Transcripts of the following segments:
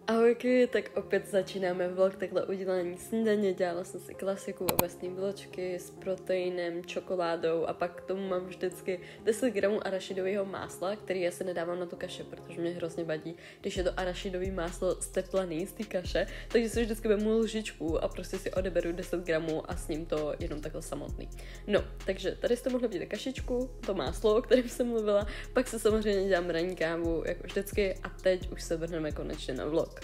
Ahojky, tak opět začínáme vlog takhle udělání snídaně. Dělala jsem si klasiku ovesné vločky s proteinem, čokoládou a pak k tomu mám vždycky 10 gramů arašidového másla, který já se nedávám na tu kaše, protože mě hrozně vadí, když je to arašidový máslo steplaný z té kaše, takže si vždycky vemu lžičku a prostě si odeberu 10 gramů a s ním to jenom takhle samotný. No, takže tady jste mohli vidět kašičku, to máslo, o kterém jsem mluvila, pak se samozřejmě dělám ranní kávu, jako vždycky, a teď už se vrhneme konečně na vlog.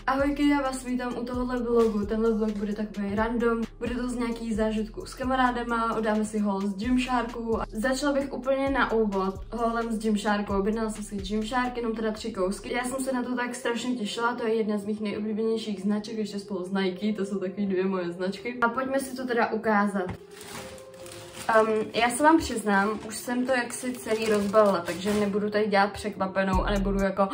Ahojky, já vás vítám u tohohle vlogu. Tenhle vlog bude takový random, bude to z nějakých zážitků s kamarádama, udáme si haul z Gymsharku. Začala bych úplně na úvod haulem z Gymsharku. Objednala jsem si Gymshark, jenom teda 3 kousky. Já jsem se na to tak strašně těšila, to je jedna z mých nejoblíbenějších značek, ještě spolu s Nike, to jsou takový 2 moje značky. A pojďme si to teda ukázat. Já se vám přiznám, už jsem to jaksi celý rozbalila, takže nebudu tady dělat překvapenou a nebudu jako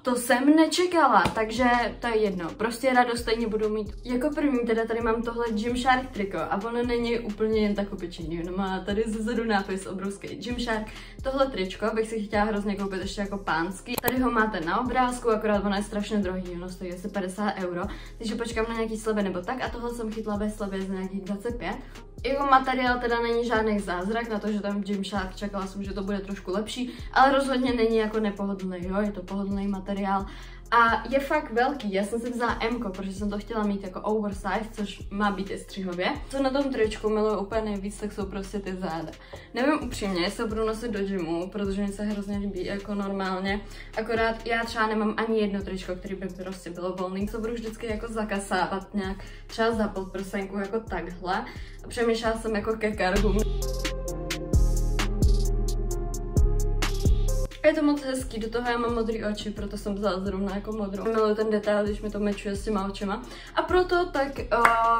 to jsem nečekala, takže to je jedno. Prostě radost stejně budu mít. Jako první teda tady mám tohle Gymshark triko a ono není úplně jen tak obyčejný, ono má tady zezadu nápis obrovský Gymshark. Tohle tričko bych si chtěla hrozně koupit ještě jako pánský. Tady ho máte na obrázku, akorát ono je strašně drahý, ono stojí asi 50 €, takže počkám na nějaký slevy nebo tak a tohle jsem chytla ve slevě za nějakých 25. Jeho materiál teda není žádný zázrak, na to, že tam Gymshark, čekala jsem, že to bude trošku lepší, ale rozhodně není jako nepohodlný, jo, je to pohodlný materiál. A je fakt velký, já jsem si vzala M, protože jsem to chtěla mít jako oversize, což má být i střihově. Co na tom tričku miluji úplně nejvíc, tak jsou prostě ty záda. Nevím upřímně, jestli budu nosit do gymu, protože mi se hrozně líbí jako normálně. Akorát já třeba nemám ani jedno tričko, který by prostě bylo volný, co budu vždycky jako zakasávat nějak třeba za podprsenku jako takhle. A přemýšlela jsem jako ke kargu. Je to moc hezký, do toho já mám modré oči, proto jsem vzala zrovna jako modrou. Miluji ten detail, když mi to mečuje s těma očima. A proto tak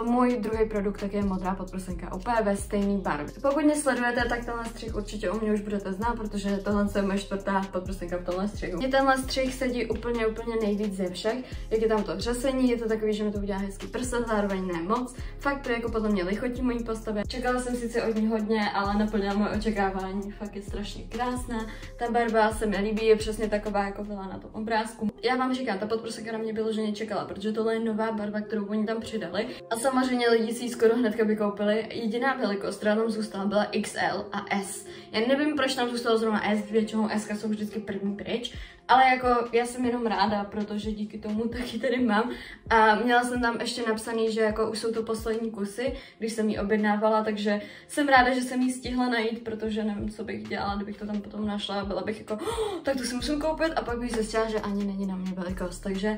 můj druhý produkt tak je modrá podprsenka, úplně ve stejný barvě. Pokud mě sledujete, tak tenhle střih určitě u mě už budete znát, protože tohle je moje 4. podprsenka v tomhle střihu. Mně tenhle střih sedí úplně nejvíc ze všech. Jak je tam to řasení, je to takový, že mi to udělá hezký prsa, zároveň ne moc. Fakt to jako podle mě lichotí mojí postavě. Čekala jsem sice od ní hodně, ale naplnila moje očekávání. Fakt je strašně krásná. Ta barva se mi líbí, je přesně taková, jako byla na tom obrázku. Já vám říkám, ta podprsenka na mě vyloženě čekala, protože tohle je nová barva, kterou oni tam přidali. A samozřejmě lidi si ji skoro hnedka vykoupili. Jediná velikost, která tam zůstala, byla XL a S. Já nevím, proč tam zůstalo zrovna S, většinou S jsou vždycky první pryč. Ale jako já jsem jenom ráda, protože díky tomu taky tady mám. A měla jsem tam ještě napsaný, že jako už jsou to poslední kusy, když jsem ji objednávala, takže jsem ráda, že jsem ji stihla najít, protože nevím, co bych dělala, kdybych to tam potom našla a byla bych jako, tak to si musím koupit a pak bych zjistila, že ani není na mě velikost, takže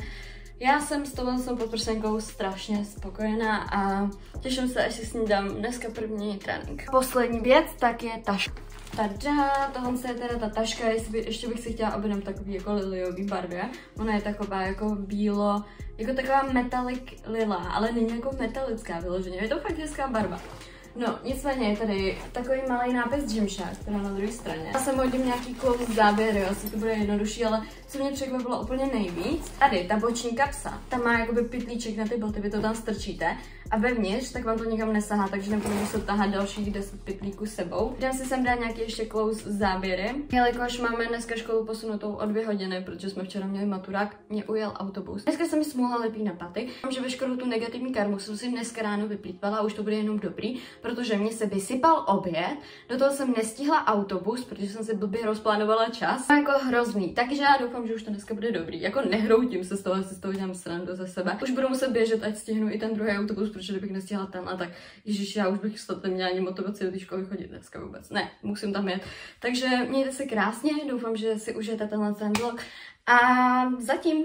já jsem s touhle podprsenkou strašně spokojená a těším se, až si s ní dám dneska první trénink. Poslední věc, tak je taška. Tada, tohle je teda ta taška, ještě bych si chtěla objednat takový jako liliový barvě. Ona je taková jako bílo, jako taková metalik lila, ale není jako metalická vyloženě, je to fakt hezká barva. No, nicméně je tady takový malý nápis Gymshark, teda na druhé straně. Já jsem hodím nějaký close záběry, asi to bude jednodušší, ale co mě překvapilo úplně nejvíc, tady ta boční kapsa, tam má jakoby pytlíček na ty boty, vy to tam strčíte a vevnitř, tak vám to nikam nesahá, takže nebudu muset tahat dalších 10 pytlíků sebou. Jdem si sem dát nějaký ještě close záběry, jelikož máme dneska školu posunutou o 2 hodiny, protože jsme včera měli maturák, mě ujel autobus. Dneska jsem mi smůla lepí na paty, že veškerou tu negativní karmu jsem si dneska ráno vyplýtvala a už to bude jenom dobrý, protože mě se vysypal oběd, do toho jsem nestihla autobus, protože jsem si blbě rozplánovala čas. To jako hrozný, takže já doufám, že už to dneska bude dobrý. Jako nehroutím se z toho, si z toho dělám srandu ze sebe. Už budu muset běžet, ať stihnu i ten druhý autobus, protože kdybych nestihla tenhle, tak ježiš, já už bych snad neměla ani motivaci do té školy chodit dneska vůbec. Ne, musím tam jet. Takže mějte se krásně, doufám, že si užijete tenhle ten vlog a zatím.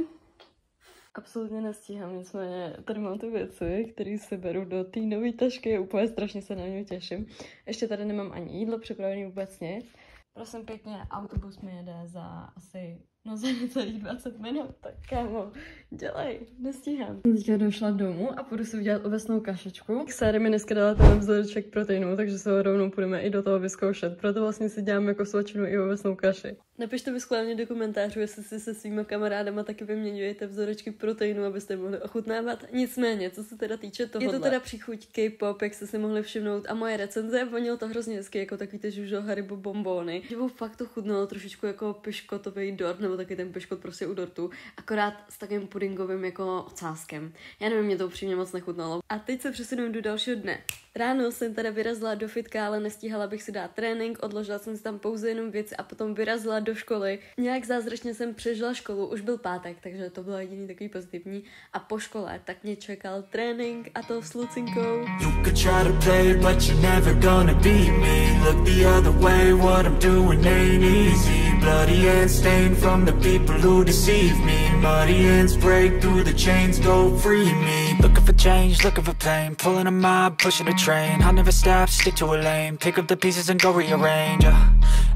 Absolutně nestíhám, nicméně tady mám ty věci, které se beru do té nové tašky, úplně strašně se na ně těším. Ještě tady nemám ani jídlo připravený, vůbec nic. Prosím pěkně, autobus mi jede za asi, no za necelých 20 minut, tak kámo, dělej, nestíhám. Jsem teďka došla domů a půjdu si udělat ovesnou kašičku. Sáry mi dneska dala ten vzoreček proteinů, takže se ho rovnou půjdeme i do toho vyzkoušet. Proto vlastně si dělám jako svačinu i ovesnou kaši. Napište mi schválně do komentářů, jestli si se svýma kamarádama taky vyměňujete vzorečky proteinů, abyste mohli ochutnávat. Nicméně, co se teda týče toho, je to teda příchuť K-pop, jak jste si mohli všimnout, a moje recenze, vonilo to hrozně hezky, jako takový ty žužo Haribo bonbóny. Že fakt to chutnalo trošičku jako piškotový dort, nebo taky ten piškot prostě u dortu, akorát s takovým pudingovým jako ocáskem. Já nevím, mě to upřímně moc nechutnalo. A teď se přesunu do dalšího dne. Ráno jsem teda vyrazila do fitka, ale nestíhala bych si dát trénink, odložila jsem si tam pouze jenom věci a potom vyrazila do školy. Nějak zázračně jsem přežila školu, už byl pátek, takže to bylo jediný takový pozitivní. A po škole tak mě čekal trénink a to s Lucinkou. You could try to play it, but you're never gonna beat me. Look the other way, what I'm doing ain't easy. Bloody hands stained from the people who deceive me. Muddy hands break through the chains, go free me. Looking for change, looking for pain. Pulling a mob, pushing a train. I'll never stop, stick to a lane. Pick up the pieces and go rearrange.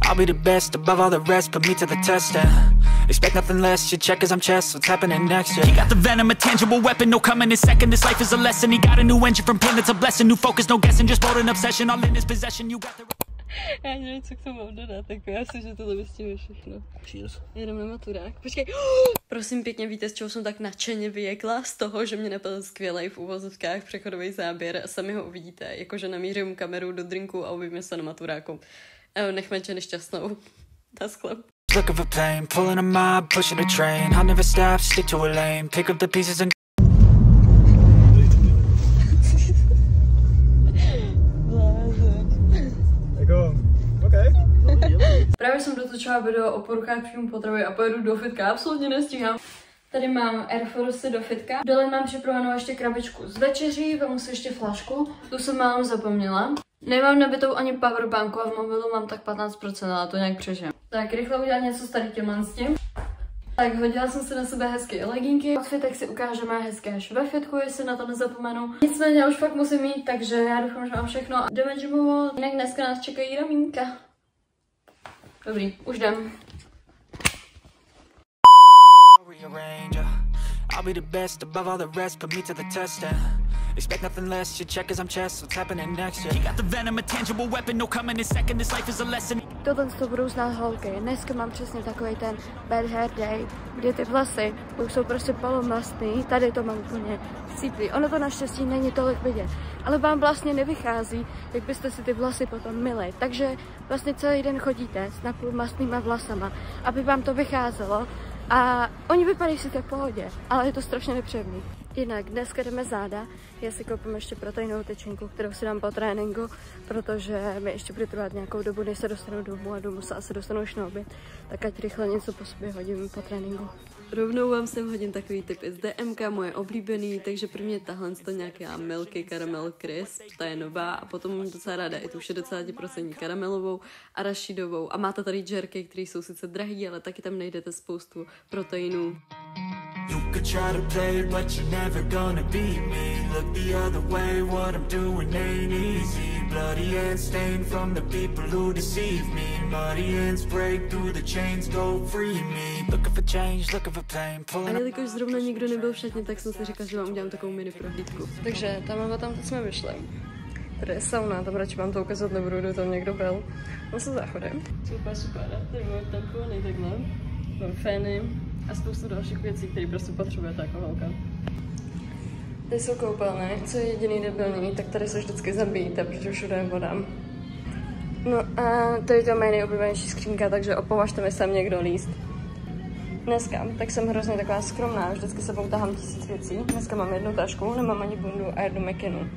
I'll be the best above all the rest, put me to the test and expect nothing less. You check as I'm chess, what's happening next? Yeah. He got the venom, a tangible weapon, no coming in second. This life is a lesson. He got a new engine from pain, that's a blessing. New focus, no guessing, just bold an obsession. All in his possession. You got the... Já nevím, co k tomu mám dodat, tak já si, že to vystihuje všechno. Cheers. Jedem na maturák. Počkej, prosím pěkně, víte, z čeho jsem tak nadšeně vyjekla? Z toho, že mě napadl skvělej v uvozovkách přechodový záběr. Sami ho uvidíte, jakože namířím kameru do drinku a uvidíme se na maturáku. Nechme tě nešťastnou. Naschle. Looking for pain, pulling a mob, pushing a train. I'll never stop, stick to a lane. Pick up the pieces and... Právě jsem dotočila video o poruchách příjmu potravy a pojedu do fitka, absolutně nestíhám. Tady mám Air Force do fitka. Dole mám připravenou ještě krabičku z večeří, vemu si ještě flašku, tu jsem málem zapomněla. Nemám nabitou ani powerbanku a v mobilu mám tak 15%, ale to nějak přežijem. Tak rychle udělat něco s tady těmhle s tím. Tak hodila jsem si na sebe hezké leginky. Outfitek si ukážeme hezké až ve fitku, jestli na to nezapomenu. Nicméně já už fakt musím jít, takže já doufám, že mám všechno a jdeme gymovat. Jinak dneska nás čekají ramínka. Dobrý, už jdem. I'll be the best above all the rest, put me to the test and expect nothing less. You check as I'm chess, what's happening next? Yeah. You got the venom, a tangible weapon, no coming in second. This life is a lesson. Tohle to budou znát holky. Dneska mám přesně takový ten bad hair day, kde ty vlasy už jsou prostě polomastný. Tady to mám úplně cíplý. Ono to naštěstí není tolik vidět, ale vám vlastně nevychází, jak byste si ty vlasy potom myli. Takže vlastně celý den chodíte s napůl mastnýma vlasama, aby vám to vycházelo. A oni vypadají si v pohodě, ale je to strašně nepříjemný. Jinak dneska jdeme záda, já si koupím ještě proteinovou tyčinku, kterou si dám po tréninku, protože mi ještě bude trvat nějakou dobu, než se dostanu domů a domů se asi dostanu už na oběd, tak ať rychle něco po sobě hodím po tréninku. Rovnou vám sem hodím takový typy z DMK, moje oblíbený, takže první je tahle to nějaká Milky Caramel Crisp, ta je nová a potom mám docela ráda i tu 60% karamelovou a rašidovou a máte tady džerky, které jsou sice drahý, ale taky tam najdete spoustu proteinů. You could try to play it, but you're never gonna beat me. Look the other way, what I'm doing ain't easy. Bloody hands stained from the people who deceive me. Muddy hands break through the chains, go free me. Looking for change, looking for pain, A pulling... jelikož zrovna nikdo nebyl v šatně, tak jsem si říkala, že vám udělám takovou mini prohlídku. Takže tam teď jsme vyšli. Tady je sauna, tam radši vám to ukazovat nebudu, kdo tam někdo byl. No se záchodem. Super, tady máme tampony takhle. Mám fény a spoustu dalších věcí, které prostě potřebujete jako holka. Tady jsou koupelny, co je jediný debilní, tak tady se vždycky zabíjíte, protože všude je voda. No a tady to je moje nejoblíbenější skřínka, takže opovažte mi sem někdo líst. Dneska, tak jsem hrozně taková skromná, vždycky sebou tahám 1000 věcí. Dneska mám jednu tašku, nemám ani bundu a jednu mikinu.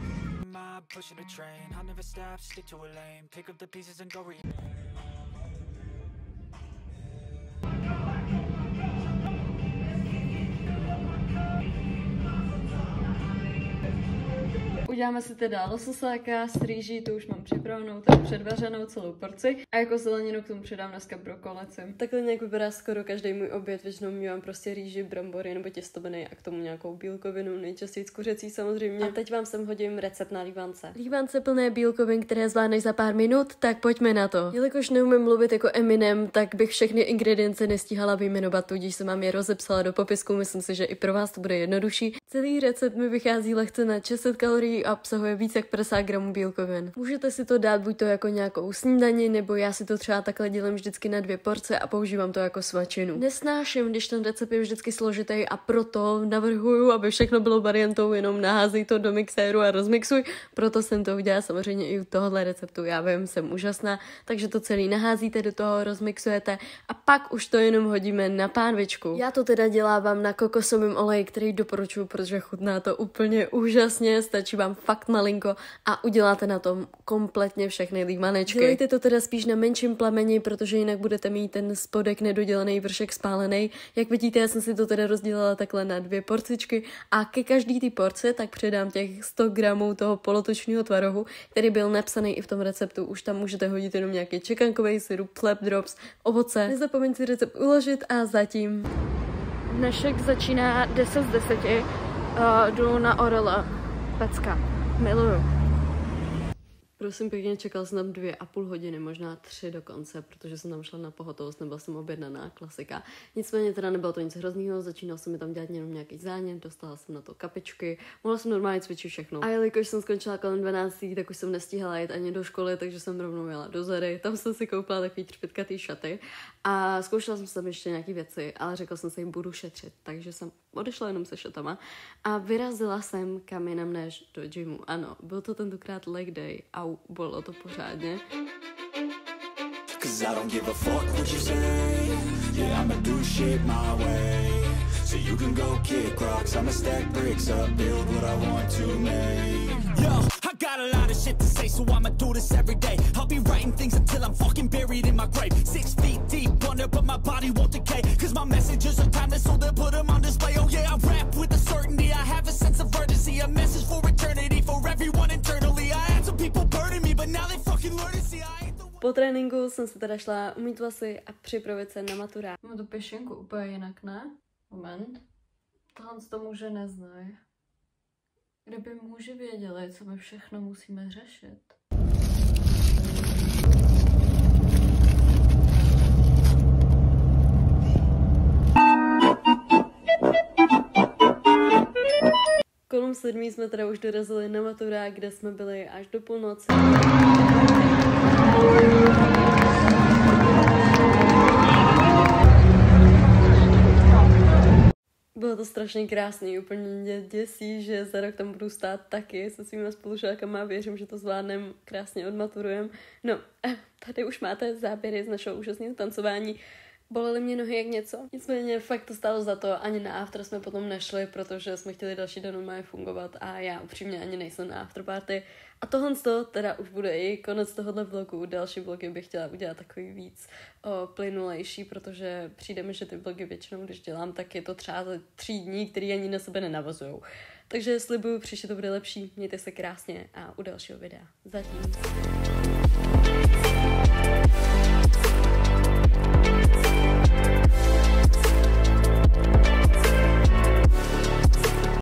Uděláme si teda lososáka s rýží, tu už mám připravenou, tak předvařenou celou porci. A jako zeleninu k tomu přidám dneska brokolici. Takhle nějak vypadá skoro každý můj oběd, většinou mívám prostě rýži, brambory nebo těstoviny a k tomu nějakou bílkovinu, nejčastěji kuřecí samozřejmě. A teď vám sem hodím recept na lívance. Lívance plné bílkovin, které zvládneš za pár minut, tak pojďme na to. Jelikož neumím mluvit jako Eminem, tak bych všechny ingredience nestíhala vyjmenovat, tudíž jsem vám je rozepsala do popisku, myslím si, že i pro vás to bude jednodušší. Celý recept mi vychází lehce na 600 kalorií, a obsahuje víc jak 50 gramů bílkovin. Můžete si to dát buď to jako nějakou snídani, nebo já si to třeba takhle dělím vždycky na 2 porce a používám to jako svačinu. Nesnáším, když ten recept je vždycky složitý a proto navrhuju, aby všechno bylo variantou, jenom naházej to do mixéru a rozmixuj. Proto jsem to udělala samozřejmě i u tohohle receptu. Já vím, jsem úžasná, takže to celý naházíte do toho, rozmixujete a pak už to jenom hodíme na pánvičku. Já to teda dělávám na kokosovém oleji, který doporučuji, protože chutná to úplně úžasně, stačí vám fakt malinko a uděláte na tom kompletně všechny límanečky. Dělejte to teda spíš na menším plameni, protože jinak budete mít ten spodek nedodělaný, vršek spálený. Jak vidíte, já jsem si to teda rozdělala takhle na 2 porcičky a ke každý té porci tak přidám těch 100 gramů toho polotučného tvarohu, který byl napsaný i v tom receptu. Už tam můžete hodit jenom nějaký čekankový syrup, flap drops, ovoce. Nezapomeňte si recept uložit a zatím. Dnešek začíná 10 z 10. Jdu na Orla. Pecka. Miluju. Prosím pěkně, čekal jsem tam 2,5 hodiny, možná 3 dokonce, protože jsem tam šla na pohotovost, nebyla jsem objednaná, klasika. Nicméně teda nebylo to nic hroznýho, začínal jsem mi tam dělat jenom nějaký zánět, dostala jsem na to kapičky, mohla jsem normálně cvičit všechno. A jelikož jsem skončila kolem 12, tak už jsem nestíhala jít ani do školy, takže jsem rovnou jela do Zary, tam jsem si koupila takový třpitkatý šaty a zkoušela jsem tam ještě nějaký věci, ale řekla jsem si, budu šetřit, takže jsem odešla jenom se šatama a vyrazila jsem kam jinam než do gymu. Ano, byl to tentokrát leg day a bylo to pořádně. So you can go kick rocks, I'ma stack bricks up, build what I want to make. Yo, I got a lot of shit to say, so I'ma do this every day. I'll be writing things until I'm fucking buried in my grave. 6 feet deep under, but my body won't decay. Cause my messages are timeless, so they'll put them on display. Oh yeah, I rap with a certainty, I have a sense of urgency. A message for eternity, for everyone internally. I had some people burning me, but now they fucking learn to see I ain't the one. Po tréninku jsem se teda šla umýt vlasy a připravit se na maturát. Mám tu pěšenku úplně jinak, ne? Moment. Tohle to muže neznají. Kdyby muži věděli, co my všechno musíme řešit. Kolem 7 jsme teda už dorazili na maturák, kde jsme byli až do půlnoci. Bylo to strašně krásný, úplně mě děsí, že za rok tam budu stát taky se svýma spolužákama, věřím, že to zvládnem, krásně odmaturujeme. No, tady už máte záběry z našeho úžasného tancování. Bolely mě nohy jak něco, nicméně fakt to stálo za to, ani na after jsme potom nešli, protože jsme chtěli další den normálně fungovat a já upřímně ani nejsem na afterparty. A tohle teda už bude i konec tohohle vlogu, další vlogy bych chtěla udělat takový víc plynulejší, protože přijde mi, že ty vlogy většinou, když dělám, tak je to třeba za 3 dní, který ani na sebe nenavazujou. Takže slibuju, příště to bude lepší, mějte se krásně a u dalšího videa. Zatím.